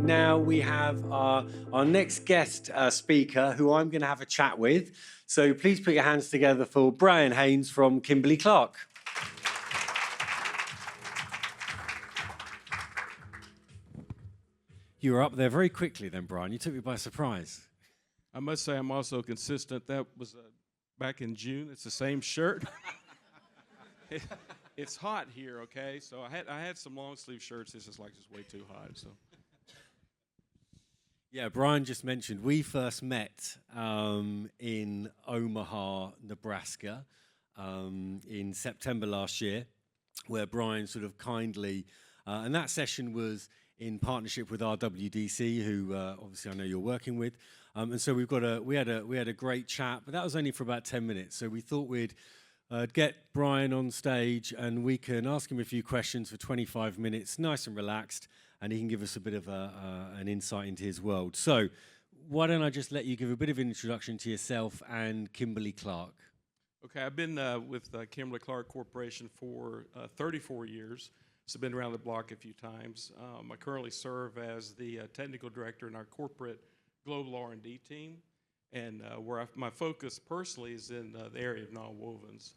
now we have our next guest speaker who I'm going to have a chat with. So please put your hands together for Bryan Haynes from Kimberly-Clark. You were up there very quickly then, Bryan. You took me by surprise. I must say I'm also consistent. That was back in June. It's the same shirt. It's hot here, okay? So I had some long sleeve shirts. This is like just way too hot. So. Yeah, Bryan just mentioned we first met in Omaha, Nebraska, in September last year, where Bryan sort of kindly, and that session was in partnership with RWDC, who obviously I know you're working with, and so we had a great chat, but that was only for about 10 minutes. So we thought we'd get Bryan on stage and we can ask him a few questions for 25 minutes, nice and relaxed, and he can give us a bit of an insight into his world. So why don't I just let you give a bit of an introduction to yourself and Kimberly-Clark. Okay, I've been with Kimberly-Clark Corporation for 34 years. So I've been around the block a few times. I currently serve as the technical director in our corporate global R&D team, and where my focus personally is in the area of nonwovens,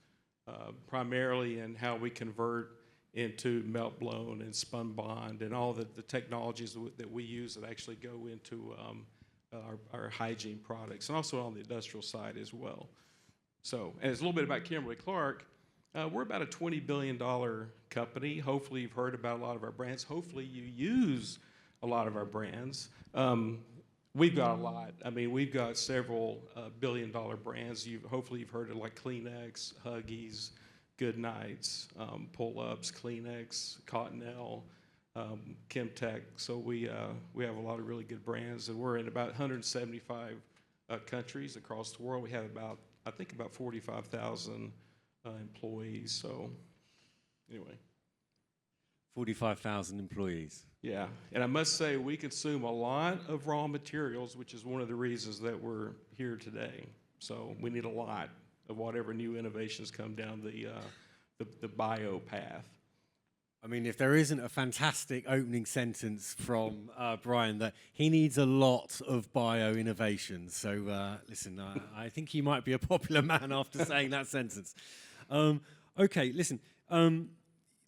primarily in how we convert into melt blown and spun bond and all the technologies that we use that actually go into our hygiene products, and also on the industrial side as well. So, and it's a little bit about Kimberly-Clark. We're about a $20 billion company. Hopefully you've heard about a lot of our brands. Hopefully you use a lot of our brands. We've got a lot. I mean, we've got several billion-dollar brands. Hopefully you've heard of like Kleenex, Huggies, Good Nights, Pull-Ups, Kleenex, Cottonelle, Chemtech. So we have a lot of really good brands, and we're in about 175 countries across the world. We have I think about 45,000 employees. So anyway. 45,000 employees. Yeah, and I must say we consume a lot of raw materials, which is one of the reasons that we're here today. So we need a lot of whatever new innovations come down the bio path. I mean, if there isn't a fantastic opening sentence from Bryan, that he needs a lot of bio innovations. So listen, I think he might be a popular man after saying that sentence. Okay, listen.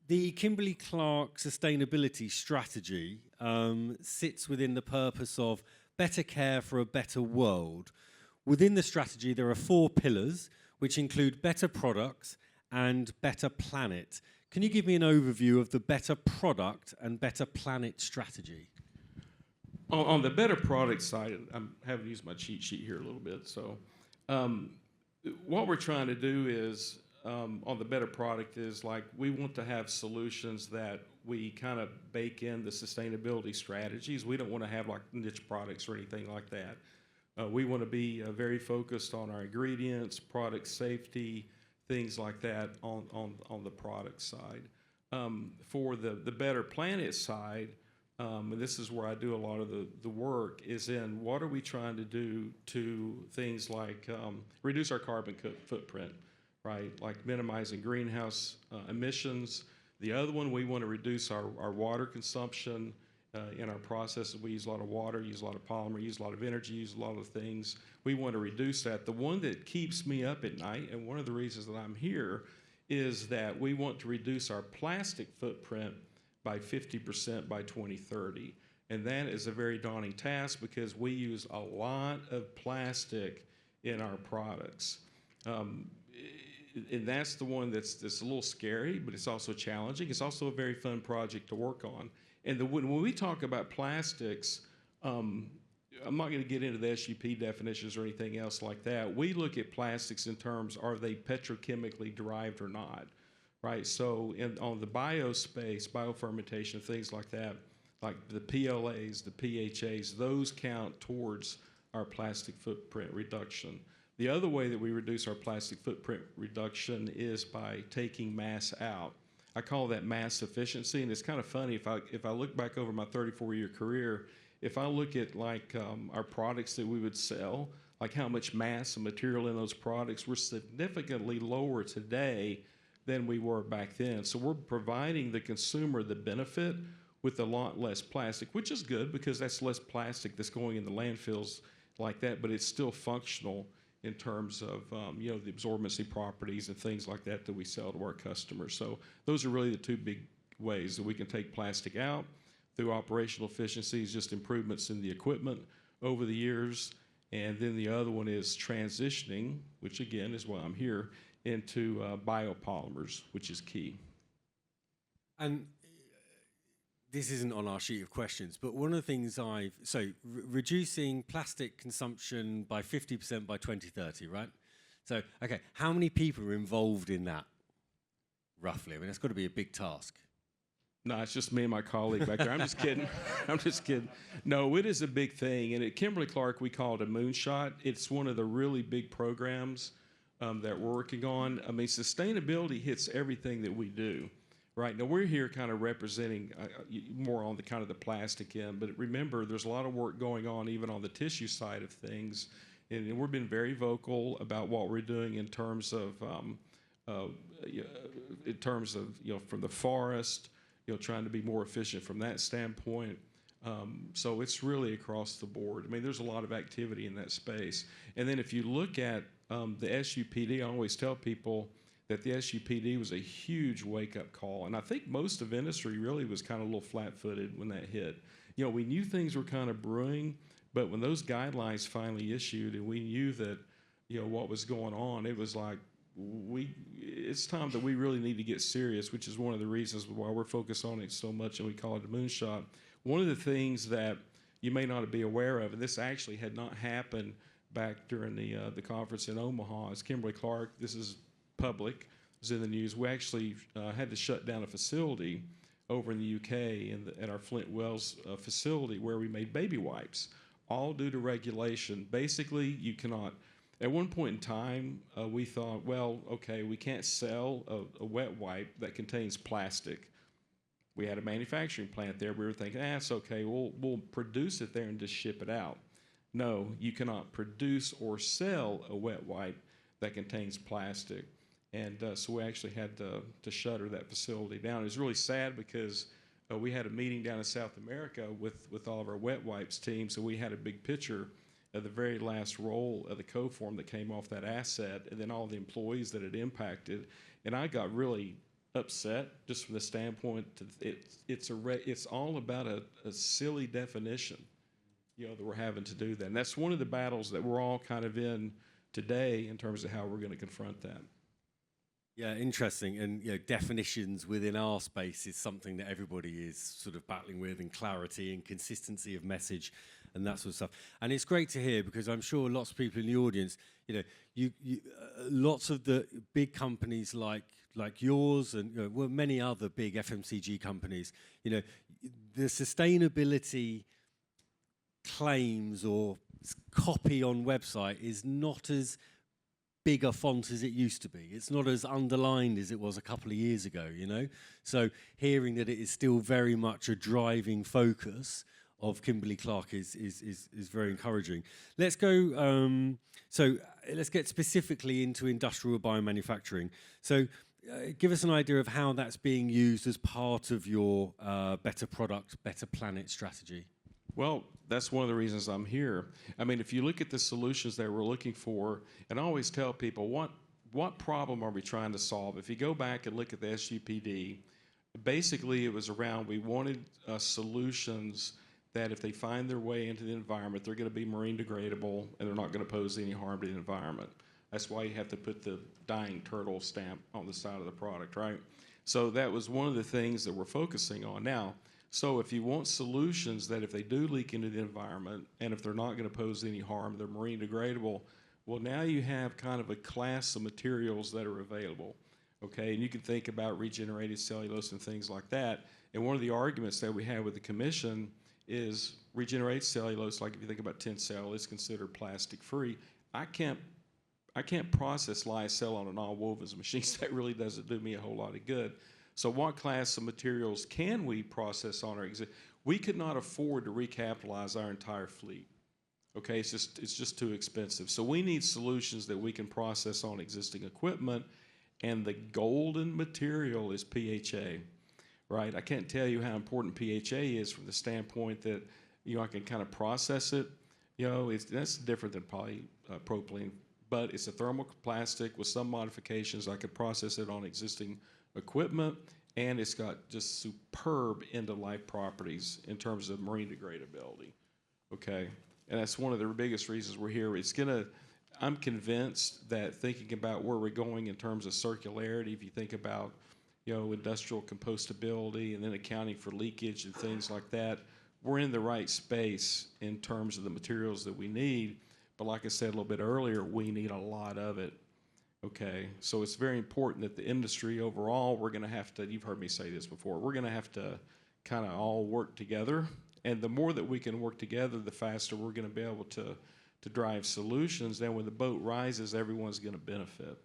The Kimberly-Clark sustainability strategy sits within the purpose of better care for a better world. Within the strategy, there are 4 pillars, which include better products and better planet. Can you give me an overview of the better product and better planet strategy? On the better product side, I'm having to use my cheat sheet here a little bit. So what we're trying to do is, on the better product is like we want to have solutions that we kind of bake in the sustainability strategies. We don't want to have like niche products or anything like that. We want to be very focused on our ingredients, product safety, things like that on the product side. For the better planet side, and this is where I do a lot of the work, is in what are we trying to do to things like reduce our carbon footprint, right? Like minimizing greenhouse emissions. The other one, we want to reduce our water consumption in our processes. We use a lot of water, use a lot of polymer, use a lot of energy, use a lot of things. We want to reduce that. The one that keeps me up at night, and one of the reasons that I'm here, is that we want to reduce our plastic footprint by 50% by 2030. And that is a very daunting task because we use a lot of plastic in our products. And that's the one that's a little scary, but it's also challenging. It's also a very fun project to work on. And when we talk about plastics, I'm not going to get into the SUP definitions or anything else like that. We look at plastics in terms, are they petrochemically derived or not, right? So on the bio space, biofermentation, things like that, like the PLAs, the PHAs, those count towards our plastic footprint reduction. The other way that we reduce our plastic footprint reduction is by taking mass out. I call that mass efficiency, and it's kind of funny if I look back over my 34-year career, if I look at like our products that we would sell, like how much mass and material in those products, we're significantly lower today than we were back then. So we're providing the consumer the benefit with a lot less plastic, which is good because that's less plastic that's going in the landfills like that, but it's still functional in terms of you know, the absorbency properties and things like that that we sell to our customers. So those are really the two big ways that we can take plastic out through operational efficiencies, just improvements in the equipment over the years. And then the other one is transitioning, which again is why I'm here, into biopolymers, which is key. And this isn't on our sheet of questions, but one of the things reducing plastic consumption by 50% by 2030, right? So, okay, how many people are involved in that, roughly? I mean, it's got to be a big task. No, it's just me and my colleague back there. I'm just kidding. I'm just kidding. No, it is a big thing. And at Kimberly-Clark, we call it a moonshot. It's one of the really big programs that we're working on. I mean, sustainability hits everything that we do. Right now, we're here kind of representing more on the kind of the plastic end, but remember, there's a lot of work going on even on the tissue side of things, and we've been very vocal about what we're doing in terms of you know, from the forest, you know, trying to be more efficient from that standpoint. So it's really across the board. I mean, there's a lot of activity in that space. And then if you look at the SUPD, I always tell people that the SUPD was a huge wake-up call. And I think most of industry really was kind of a little flat-footed when that hit. You know, we knew things were kind of brewing, but when those guidelines finally issued and we knew that, you know, what was going on, it was like, it's time that we really need to get serious, which is one of the reasons why we're focused on it so much and we call it a moonshot. One of the things that you may not be aware of, and this actually had not happened back during the conference in Omaha, is Kimberly-Clark, this is public, it was in the news, we actually had to shut down a facility over in the UK at our Flint Wells facility where we made baby wipes, all due to regulation. Basically, you cannot, at one point in time, we thought, well, okay, we can't sell a wet wipe that contains plastic. We had a manufacturing plant there. We were thinking, it's okay, we'll produce it there and just ship it out. No, you cannot produce or sell a wet wipe that contains plastic. And so we actually had to shutter that facility down. It was really sad because we had a meeting down in South America with all of our wet wipes team, so we had a big picture of the very last roll of the co-form that came off that asset, and then all the employees that it impacted. And I got really upset just from the standpoint it's all about a silly definition, you know, that we're having to do that. And that's one of the battles that we're all kind of in today in terms of how we're going to confront that. Yeah, interesting. And you know, definitions within our space is something that everybody is sort of battling with, and clarity and consistency of message and that sort of stuff. And it's great to hear because I'm sure lots of people in the audience, you know, lots of the big companies like yours and you know, well, many other big FMCG companies, you know, the sustainability claims or copy on website is not as big a font as it used to be. It's not as underlined as it was a couple of years ago, you know? So hearing that it is still very much a driving focus of Kimberly-Clark is very encouraging. Let's go, so let's get specifically into industrial biomanufacturing. So give us an idea of how that's being used as part of your Better Product, Better Planet strategy. Well, that's one of the reasons I'm here. I mean, if you look at the solutions that we're looking for, and I always tell people, what problem are we trying to solve? If you go back and look at the SUPD, basically it was around, we wanted solutions that if they find their way into the environment, they're going to be marine degradable and they're not going to pose any harm to the environment. That's why you have to put the dying turtle stamp on the side of the product, right? So that was one of the things that we're focusing on now. So if you want solutions that if they do leak into the environment and if they're not going to pose any harm, they're marine degradable, well, now you have kind of a class of materials that are available, okay? And you can think about regenerated cellulose and things like that. And one of the arguments that we have with the commission is regenerated cellulose, like if you think about Tencel, is considered plastic-free. I can't process lyocell on a Nonwovens machine. That really doesn't do me a whole lot of good. So what class of materials can we process on our existing? We could not afford to recapitalize our entire fleet. Okay, it's just too expensive. So we need solutions that we can process on existing equipment, and the golden material is PHA. right? I can't tell you how important PHA is from the standpoint that, I can kind of process it. That's different than polypropylene, but it's a thermoplastic with some modifications. I could process it on existing equipment, and it's got just superb end-of-life properties in terms of marine degradability, okay? And that's one of the biggest reasons we're here. I'm convinced that thinking about where we're going in terms of circularity, if you think about, industrial compostability and then accounting for leakage and things like that, we're in the right space in terms of the materials that we need. But like I said a little bit earlier, we need a lot of it, okay? So it's very important that the industry overall, we're going to have to, you've heard me say this before, we're going to have to kind of all work together. And the more that we can work together, the faster we're going to be able to drive solutions. Then when the boat rises, everyone's going to benefit.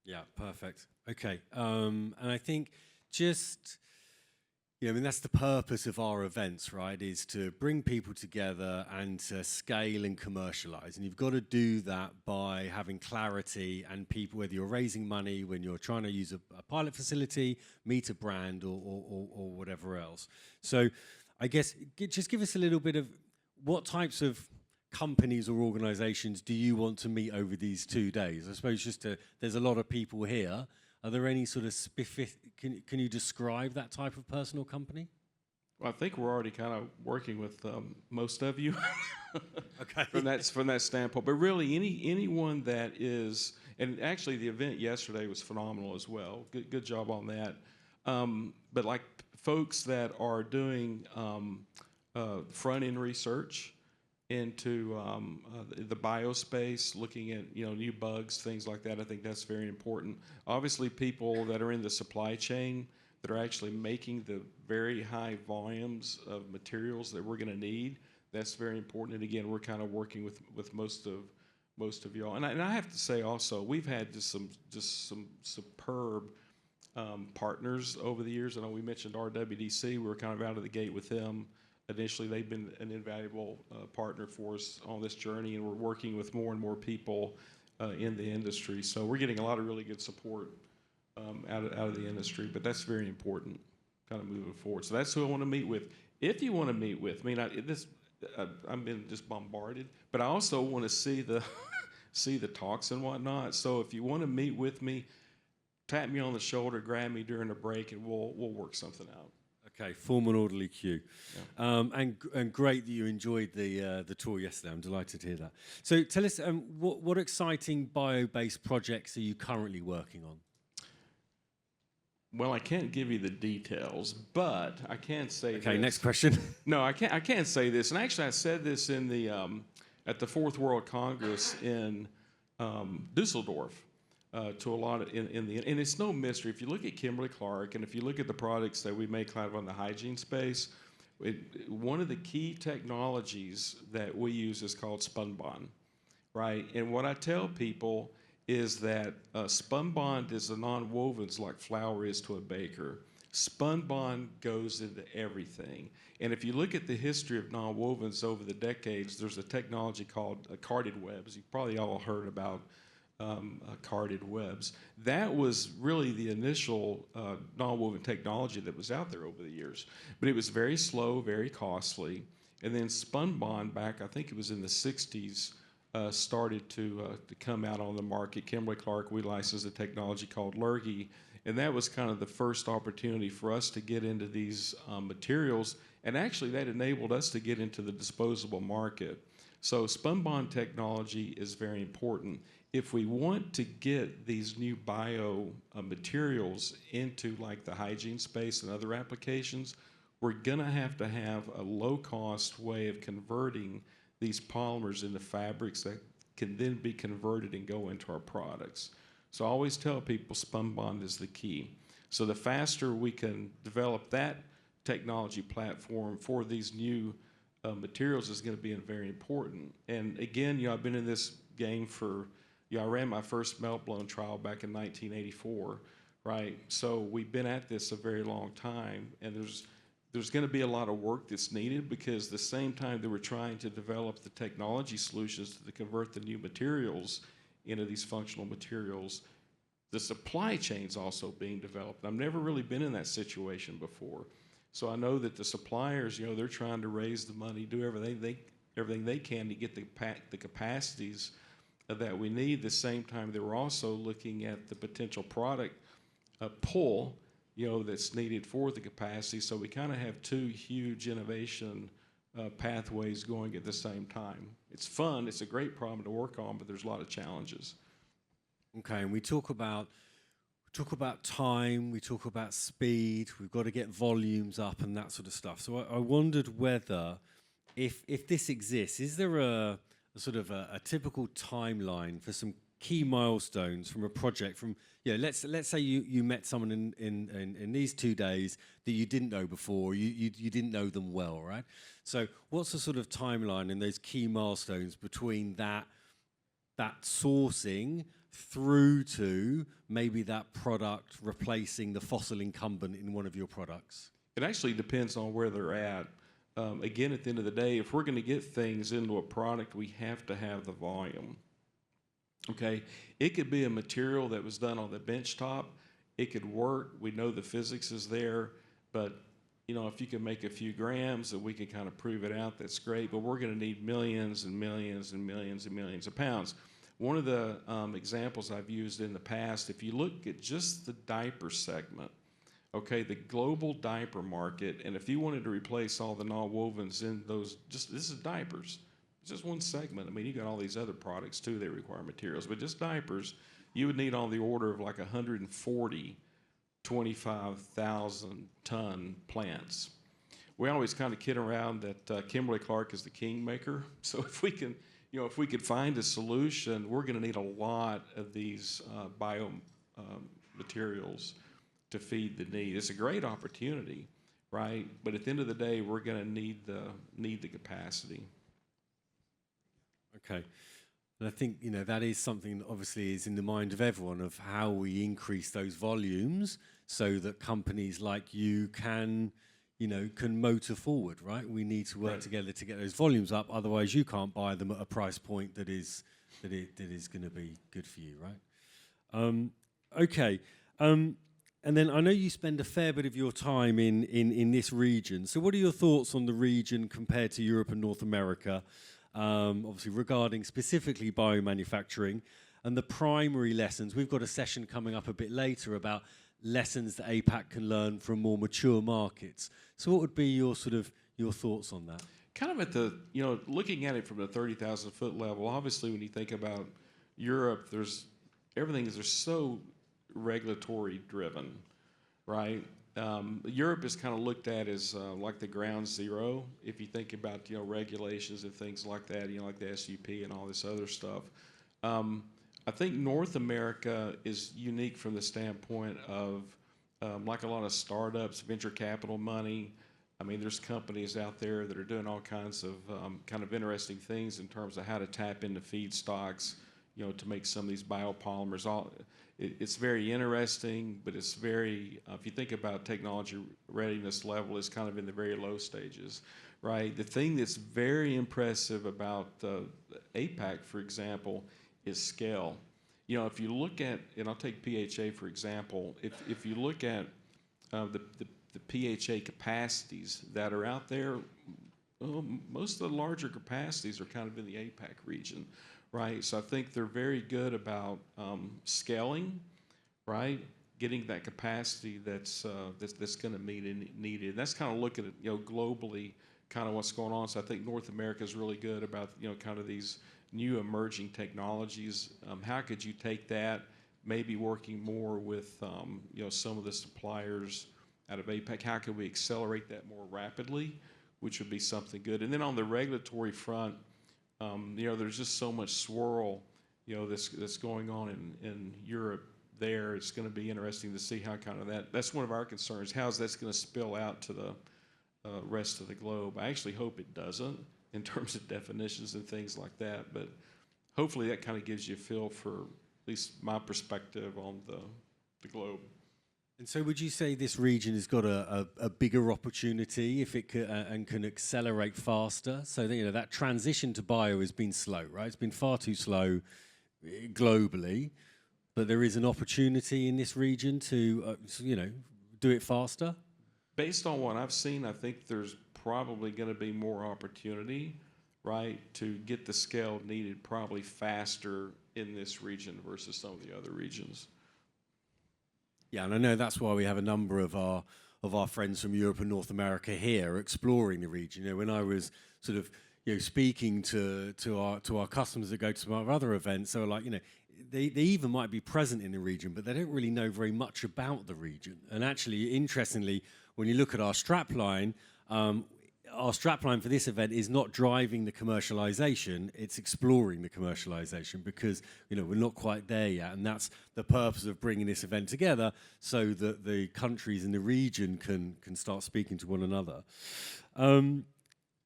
Yeah, perfect. Okay, and I think just, that's the purpose of our events, right, is to bring people together and to scale and commercialize. And you've got to do that by having clarity and people, whether you're raising money, when you're trying to use a pilot facility, meet a brand or whatever else. So I guess just give us a little bit of what types of companies or organizations do you want to meet over these 2 days? I suppose there's a lot of people here. Are there any sort of specific, can you describe that type of person or company? Well, I think we're already kind of working with most of you okay. from that standpoint. But really, anyone that is, and actually the event yesterday was phenomenal as well. Good job on that. But like folks that are doing front-end research into the biospace, looking at new bugs, things like that. I think that's very important. Obviously, people that are in the supply chain that are actually making the very high volumes of materials that we're going to need. That's very important. And again, we're kind of working with most of y'all. And I have to say also, we've had just some superb partners over the years. I know we mentioned RWDC. We were kind of out of the gate with them. Initially, they've been an invaluable partner for us on this journey, and we're working with more and more people in the industry. So we're getting a lot of really good support out of the industry, but that's very important, kind of moving forward. So that's who I want to meet with. If you want to meet with me, I've been just bombarded, but I also want to see the talks and whatnot. So if you want to meet with me, tap me on the shoulder, grab me during a break, and we'll work something out. Okay, form an orderly queue. Yeah. And great that you enjoyed the tour yesterday. I'm delighted to hear that. So tell us, what exciting bio-based projects are you currently working on? Well, I can't give you the details, but I can say Okay, this. next question. No, I can't say this. And actually, I said this in the at the Fourth World Congress in Dusseldorf. To a lot of and it's no mystery. If you look at Kimberly-Clark and if you look at the products that we make kind of on the hygiene space, one of the key technologies that we use is called spun bond, right? And what I tell people is that spun bond is a nonwovens like flour is to a baker. Spun bond goes into everything. And if you look at the history of nonwovens over the decades, there's a technology called carded webs. You've probably all heard about carded webs. That was really the initial nonwoven technology that was out there over the years. But it was very slow, very costly. And then spun bond back, I think it was in the 60s, started to come out on the market. Kimberly-Clark, we licensed a technology called Lurgy. And that was kind of the first opportunity for us to get into these materials. And actually, that enabled us to get into the disposable market. So spun bond technology is very important. If we want to get these new bio materials into like the hygiene space and other applications, we're gonna have to have a low-cost way of converting these polymers into fabrics that can then be converted and go into our products. So I always tell people spun bond is the key. So the faster we can develop that technology platform for these new materials is going to be very important. And again, I've been in this game for, I ran my first melt blown trial back in 1984, right? So we've been at this a very long time, and there's going to be a lot of work that's needed because the same time that we're trying to develop the technology solutions to convert the new materials into these functional materials, the supply chain's also being developed. I've never really been in that situation before. So I know that the suppliers, they're trying to raise the money, do everything they can to get the capacities that we need. At the same time, they were also looking at the potential product pull, that's needed for the capacity. So we kind of have two huge innovation pathways going at the same time. It's fun. It's a great problem to work on, but there's a lot of challenges. Okay, and we talk about time, we talk about speed, we've got to get volumes up and that sort of stuff. So I wondered whether, if this exists, is there a sort of a typical timeline for some key milestones from a project? From let's say you met someone in these 2 days that you didn't know before, you didn't know them well, right? So what's the sort of timeline and those key milestones between that sourcing through to maybe that product replacing the fossil incumbent in one of your products? It actually depends on where they're at. Again, at the end of the day, if we're going to get things into a product, we have to have the volume. Okay, it could be a material that was done on the bench top. It could work. We know the physics is there, but if you can make a few grams and we can kind of prove it out, that's great. But we're going to need millions and millions and millions and millions of pounds. One of the examples I've used in the past, if you look at just the diaper segment, okay, the global diaper market, and if you wanted to replace all the nonwovens in those, this is diapers. It's just one segment. I mean, you got all these other products too that require materials, but just diapers, you would need on the order of like 140 25,000 ton plants. We always kind of kid around that Kimberly-Clark is the kingmaker. So if we can, if we could find a solution, we're going to need a lot of these bio materials to feed the need. It's a great opportunity, right? But at the end of the day, we're going to need the capacity. Okay. And I think, that is something that obviously is in the mind of everyone, of how we increase those volumes so that companies like you can motor forward, right? We need to work together to get those volumes up. Otherwise, you can't buy them at a price point that is going to be good for you, right? Okay. And then I know you spend a fair bit of your time in this region. So what are your thoughts on the region compared to Europe and North America? Obviously, regarding specifically biomanufacturing and the primary lessons. We've got a session coming up a bit later about lessons that APAC can learn from more mature markets. So what would be your thoughts on that? Kind of at the, looking at it from the 30,000 foot level, obviously when you think about Europe, everything is so regulatory driven, right? Europe is kind of looked at as like the ground zero. If you think about regulations and things like that, like the SUP and all this other stuff. I think North America is unique from the standpoint of like a lot of startups, venture capital money. I mean, there's companies out there that are doing all kinds of kind of interesting things in terms of how to tap into feedstocks, to make some of these biopolymers. It's very interesting, but it's very, if you think about technology readiness level, it's kind of in the very low stages, right? The thing that's very impressive about APAC, for example, is scale. If you look at, and I'll take PHA for example, if you look at the PHA capacities that are out there, most of the larger capacities are kind of in the APAC region, right? So I think they're very good about scaling, right? Getting that capacity that's going to meet needed. That's kind of looking at globally, kind of what's going on. So I think North America is really good about kind of these new emerging technologies. How could you take that, maybe working more with some of the suppliers out of APAC? How can we accelerate that more rapidly, which would be something good. And then on the regulatory front, there's just so much swirl, that's going on in Europe there. It's going to be interesting to see how kind of that's one of our concerns. How's that's going to spill out to the rest of the globe? I actually hope it doesn't in terms of definitions and things like that, but hopefully that kind of gives you a feel for at least my perspective on the globe. And so would you say this region has got a bigger opportunity if it can accelerate faster? So that, that transition to bio has been slow, right? It's been far too slow globally. but there is an opportunity in this region to, do it faster? Based on what I've seen, I think there's probably going to be more opportunity, right, to get the scale needed probably faster in this region versus some of the other regions. Yeah, and I know that's why we have a number of our friends from Europe and North America here exploring the region. When I was sort of speaking to our customers that go to some of our other events, they were like, they even might be present in the region, but they don't really know very much about the region. And actually, interestingly, when you look at our strapline for this event is not driving the commercialization, it's exploring the commercialization, because we're not quite there yet, and that's the purpose of bringing this event together, so that the countries in the region can start speaking to one another.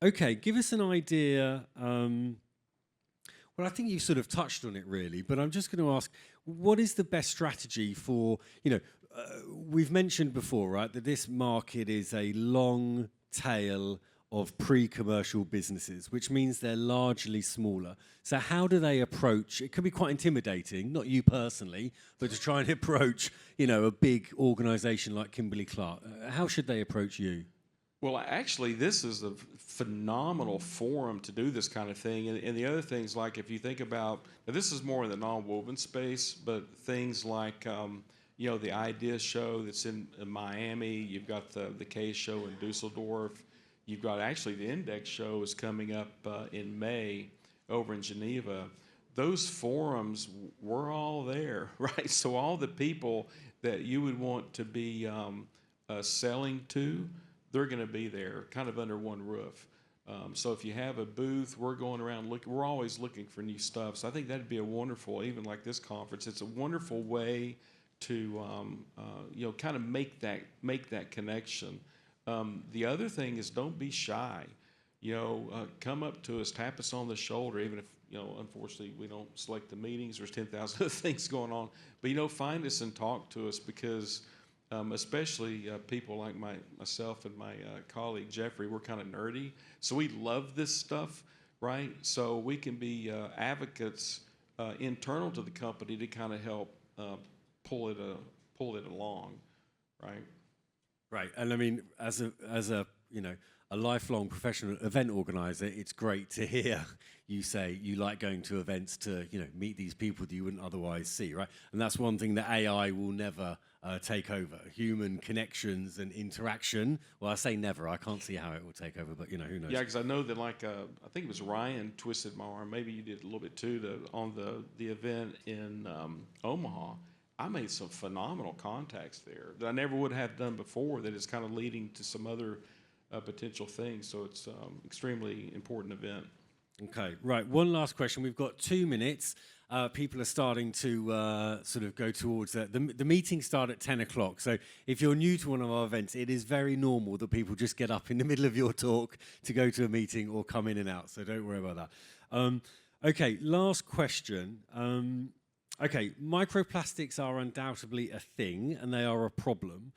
Okay, give us an idea. Well, I think you sort of touched on it really, but I'm just going to ask, what is the best strategy for, we've mentioned before, right, that this market is a long tail of pre-commercial businesses, which means they're largely smaller. So how do they approach, it can be quite intimidating, not you personally, but to try and approach, a big organization like Kimberly-Clark. How should they approach you? Well, actually, this is a phenomenal forum to do this kind of thing. And the other things, like if you think about, now this is more in the nonwoven space, but things like, the IDEA show that's in Miami, you've got the K show in Dusseldorf, you've got actually the Index show is coming up in May over in Geneva. Those forums, we're all there, right? So all the people that you would want to be selling to, they're going to be there, kind of under one roof. So if you have a booth, we're going around looking. We're always looking for new stuff. So I think that'd be a wonderful, even like this conference, it's a wonderful way to kind of make that connection. The other thing is, don't be shy. Come up to us, tap us on the shoulder, even if unfortunately we don't select the meetings. There's 10,000 other things going on, but find us and talk to us, because especially people like myself and my colleague Jeffrey, we're kind of nerdy, so we love this stuff, right? So we can be advocates internal to the company to kind of help pull it along, right? Right, and I mean, as a lifelong professional event organizer, it's great to hear you say you like going to events to meet these people that you wouldn't otherwise see, right? And that's one thing that AI will never take over: human connections and interaction. Well, I say never. I can't see how it will take over, but who knows? Yeah, because I know that I think it was Ryan twisted my arm. Maybe you did a little bit too. On the event in Omaha, I made some phenomenal contacts there that I never would have done before. That is kind of leading to some other potential things. So it's extremely important event. Okay, right. One last question. We've got 2 minutes. People are starting to sort of go towards that. The meetings start at 10 o'clock. So if you're new to one of our events, it is very normal that people just get up in the middle of your talk to go to a meeting or come in and out. So don't worry about that. Okay, last question. Okay, microplastics are undoubtedly a thing, and they are a problem.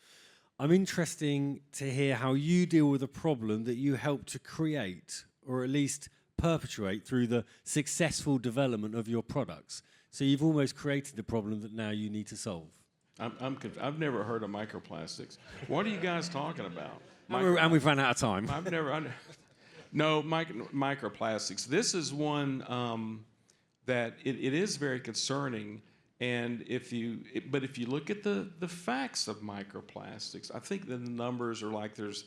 I'm interested to hear how you deal with a problem that you help to create, or at least perpetuate, through the successful development of your products. So you've almost created the problem that now you need to solve. I've never heard of microplastics. What are you guys talking about? And we've run out of time. No, microplastics. This is one that it is very concerning. And if you look at the facts of microplastics, I think the numbers are like there's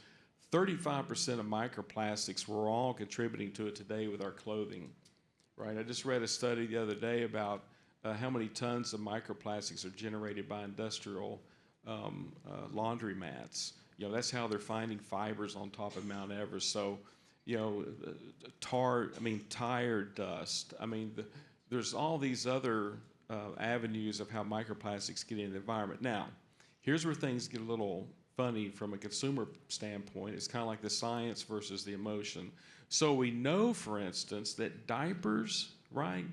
35% of microplastics. We're all contributing to it today with our clothing, right? I just read a study the other day about how many tons of microplastics are generated by industrial laundromats. That's how they're finding fibers on top of Mount Everest. So, tire dust. There's all these other avenues of how microplastics get into the environment. Now, here's where things get a little funny from a consumer standpoint. It's kind of like the science versus the emotion. So we know, for instance, that diapers, right?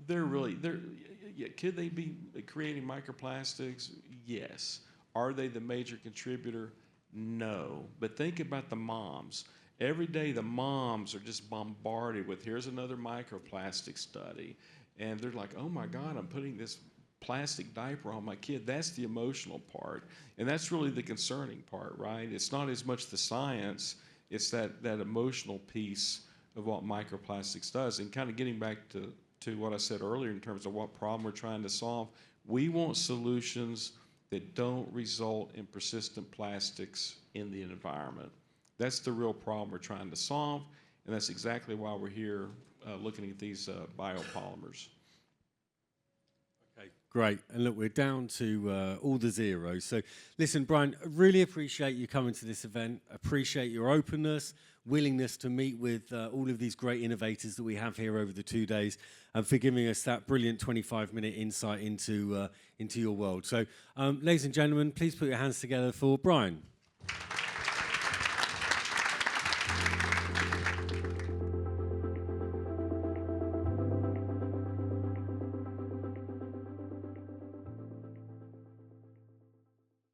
Could they be creating microplastics? Yes. Are they the major contributor? No. But think about the moms. Every day the moms are just bombarded with, here's another microplastic study. And they're like, oh my God, I'm putting this plastic diaper on my kid. That's the emotional part. And that's really the concerning part, right? It's not as much the science, it's that emotional piece of what microplastics does. And kind of getting back to what I said earlier in terms of what problem we're trying to solve, we want solutions that don't result in persistent plastics in the environment. That's the real problem we're trying to solve, and that's exactly why we're here looking at these biopolymers. Okay, great. And look, we're down to all the zeros. So listen, Bryan, I really appreciate you coming to this event. Appreciate your openness, willingness to meet with all of these great innovators that we have here over the 2 days, and for giving us that brilliant 25-minute insight into your world. So ladies and gentlemen, please put your hands together for Bryan.